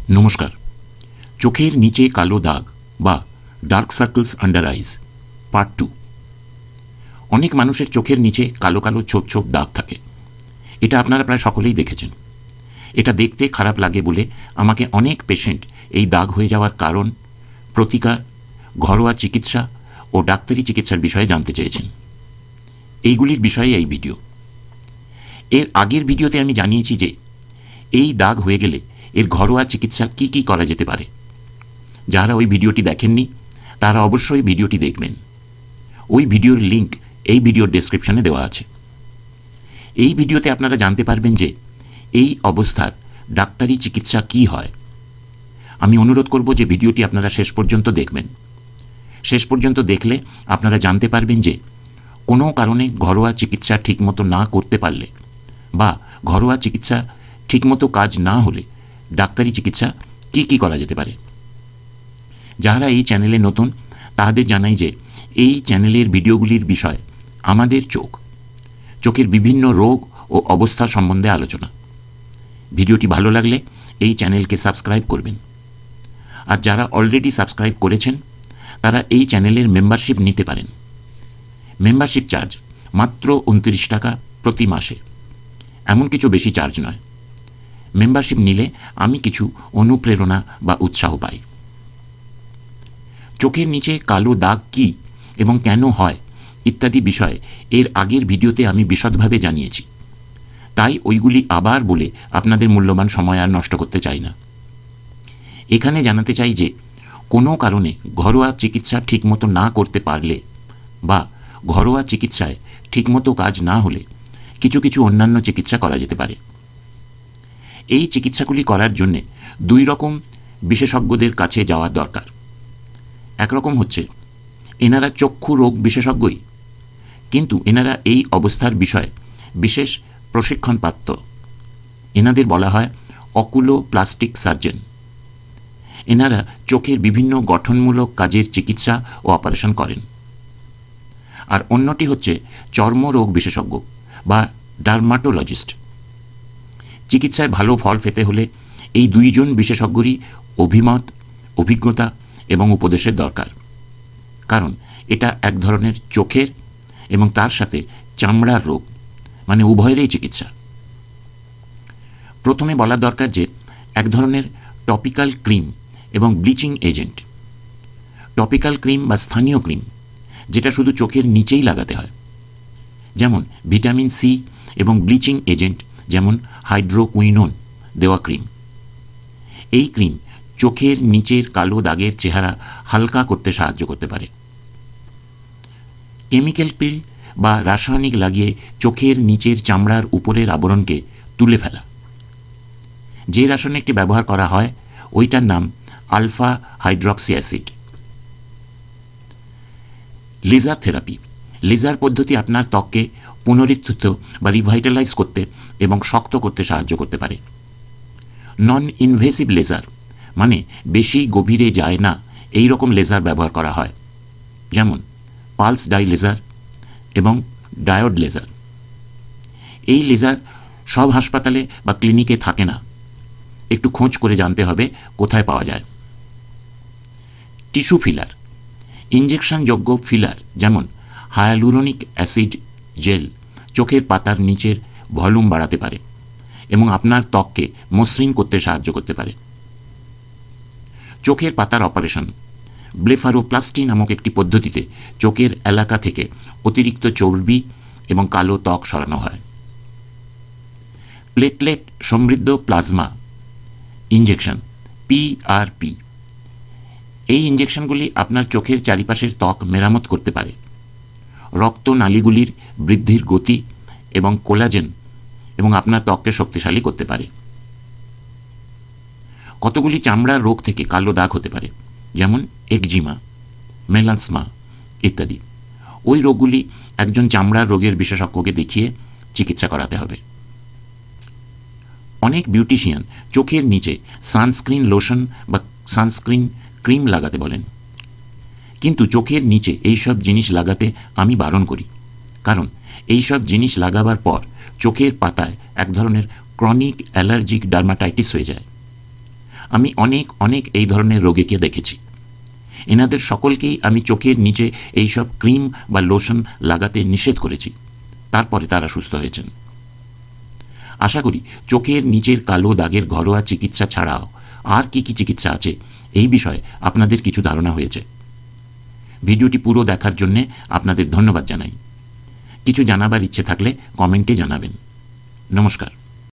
নমস্কার। চোখের নিচে কালো দাগ বা ডার্ক সার্কেলস আন্ডার আইজ পার্ট 2। অনেক মানুষের চোখের নিচে কালো কালো ছোপ ছোপ দাগ থাকে। এটা আপনারা প্রায় সকলেই দেখেছেন। এটা দেখতে খারাপ লাগে বলে আমাকে অনেক পেশেন্ট এই দাগ হয়ে যাওয়ার কারণ, প্রতিকার, ঘরোয়া চিকিৎসা ও ডাক্তারি চিকিৎসার বিষয়ে জানতে চেয়েছেন। এইগুলির বিষয়ে এই ভিডিও। এর আগের ভিডিওতে আমি জানিয়েছি যে এই দাগ হয়ে গেলে এর ঘরোয়া চিকিৎসা কি কি করা যেতে পারে। যারা ওই ভিডিওটি দেখেননি তারা অবশ্যই ভিডিওটি দেখবেন। ওই ভিডিওর লিঙ্ক এই ভিডিওর ডেসক্রিপশনে দেওয়া আছে। এই ভিডিওতে আপনারা জানতে পারবেন যে এই অবস্থার ডাক্তারি চিকিৎসা কি হয়। আমি অনুরোধ করব যে ভিডিওটি আপনারা শেষ পর্যন্ত দেখবেন। শেষ পর্যন্ত দেখলে আপনারা জানতে পারবেন যে কোনো কারণে ঘরোয়া চিকিৎসা ঠিকমতো না করতে পারলে বা ঘরোয়া চিকিৎসা ঠিকমতো কাজ না হলে ডাক্তারি চিকিৎসা কি কি করা যেতে পারে। যারা এই চ্যানেলে নতুন তাদের জানাই যে এই চ্যানেলের ভিডিওগুলির বিষয় আমাদের চোখের বিভিন্ন রোগ ও অবস্থা সম্বন্ধে আলোচনা। ভিডিওটি ভালো লাগলে এই চ্যানেলকে সাবস্ক্রাইব করবেন। আর যারা অলরেডি সাবস্ক্রাইব করেছেন তারা এই চ্যানেলের মেম্বারশিপ নিতে পারেন। মেম্বারশিপ চার্জ মাত্র 29 টাকা প্রতি মাসে, এমন কিছু বেশি চার্জ নয়। মেম্বারশিপ নিলে আমি কিছু অনুপ্রেরণা বা উৎসাহ পাই। চোখের নিচে কালো দাগ কী এবং কেন হয় ইত্যাদি বিষয়ে এর আগের ভিডিওতে আমি বিশদভাবে জানিয়েছি। তাই ওইগুলি আবার বলে আপনাদের মূল্যবান সময় আর নষ্ট করতে চাই না। এখানে জানাতে চাই যে কোনো কারণে ঘরোয়া চিকিৎসা ঠিকমতো না করতে পারলে বা ঘরোয়া চিকিৎসায় ঠিকমতো কাজ না হলে কিছু কিছু অন্যান্য চিকিৎসা করা যেতে পারে। এই চিকিৎসাগুলি করার জন্যে দুই রকম বিশেষজ্ঞদের কাছে যাওয়া দরকার। একরকম হচ্ছে এনারা চক্ষু রোগ বিশেষজ্ঞই, কিন্তু এনারা এই অবস্থার বিষয়ে বিশেষ প্রশিক্ষণপ্রাপ্ত। এনাদের বলা হয় অকুলোপ্লাস্টিক সার্জন। এনারা চোখের বিভিন্ন গঠনমূলক কাজের চিকিৎসা ও অপারেশন করেন। আর অন্যটি হচ্ছে চর্মরোগ বিশেষজ্ঞ বা ডার্মাটোলজিস্ট। চিকিৎসায় ভালো ফল পেতে হলে এই দুইজন বিশেষজ্ঞরই অভিমত, অভিজ্ঞতা এবং উপদেশের দরকার। কারণ এটা এক ধরনের চোখের এবং তার সাথে চামড়ার রোগ, মানে উভয়েরই চিকিৎসা। প্রথমে বলা দরকার যে এক ধরনের টপিক্যাল ক্রিম এবং ব্লিচিং এজেন্ট। টপিক্যাল ক্রিম বা স্থানীয় ক্রিম যেটা শুধু চোখের নিচেই লাগাতে হয়, যেমন ভিটামিন সি, এবং ব্লিচিং এজেন্ট যেমন হাইড্রোকুইনোন দেওয়া ক্রিম। এই ক্রিম চোখের নিচের কালো দাগের চেহারা হালকা করতে সাহায্য করতে পারে। কেমিক্যাল পিল বা রাসায়নিক লাগিয়ে চোখের নিচের চামড়ার উপরের আবরণকে তুলে ফেলা। যে রাসায়নিকটি ব্যবহার করা হয় ওইটার নাম alpha hydroxy acid. Laser therapy. Laser পদ্ধতি আপনার ত্বককে পুনরুত্থিত বা রিভাইটালাইজ করতে এবং শক্ত করতে সাহায্য করতে পারে। নন ইনভেসিভ লেজার মানে বেশি গভীরে যায় না এই রকম লেজার ব্যবহার করা হয়, যেমন পালস ডাই লেজার এবং ডায়োড লেজার। এই লেজার সব হাসপাতালে বা ক্লিনিকে থাকে না, একটু খোঁজ করে জানতে হবে কোথায় পাওয়া যায়। Tissue filler. ইঞ্জেকশনযোগ্য ফিলার যেমন হায়ালুরোনিক অ্যাসিড জেল চোখের পাতার নিচের ভলিউম বাড়াতে পারে এবং আপনার ত্বককে মসৃণ করতে সাহায্য করতে পারে। চোখের পাতার অপারেশন। ব্লেফারোপ্লাস্টি নামক একটি পদ্ধতিতে চোখের এলাকা থেকে অতিরিক্ত চর্বি এবং কালো ত্বক সরানো হয়। প্লেটলেট সমৃদ্ধ প্লাজমা ইঞ্জেকশন PRP। এই ইঞ্জেকশনগুলি আপনার চোখের চারিপাশের ত্বক মেরামত করতে পারে, রক্তনালীগুলির বৃদ্ধির গতি এবং কোলাজেন এবং আপনার ত্বককে শক্তিশালী করতে পারে। কতগুলি চামড়ার রোগ থেকে কালো দাগ হতে পারে, যেমন একজিমা, মেলাসমা ইত্যাদি। ওই রোগগুলি একজন চামড়ার রোগের বিশেষজ্ঞকে দেখিয়ে চিকিৎসা করাতে হবে। অনেক বিউটিশিয়ান চোখের নিচে সানস্ক্রিন লোশন বা সানস্ক্রিন ক্রিম লাগাতে বলেন, কিন্তু চোখের নিচে এইসব জিনিস লাগাতে আমি বারণ করি। কারণ এইসব জিনিস লাগাবার পর চোখের পাতায় এক ধরনের ক্রনিক অ্যালার্জিক ডার্মাটাইটিস হয়ে যায়। আমি অনেক অনেক এই ধরনের রোগীকে দেখেছি। এনাদের সকলকেই আমি চোখের নিচে এইসব ক্রিম বা লোশন লাগাতে নিষেধ করেছি, তারপরে তারা সুস্থ হয়েছেন। আশা করি চোখের নিচের কালো দাগের ঘরোয়া চিকিৎসা ছাড়াও আর কি কি চিকিৎসা আছে এই বিষয়ে আপনাদের কিছু ধারণা হয়েছে। ভিডিওটি পুরো দেখার জন্যে আপনাদের ধন্যবাদ জানাই। কিছু জানাবার ইচ্ছে থাকলে কমেন্টে জানাবেন। নমস্কার।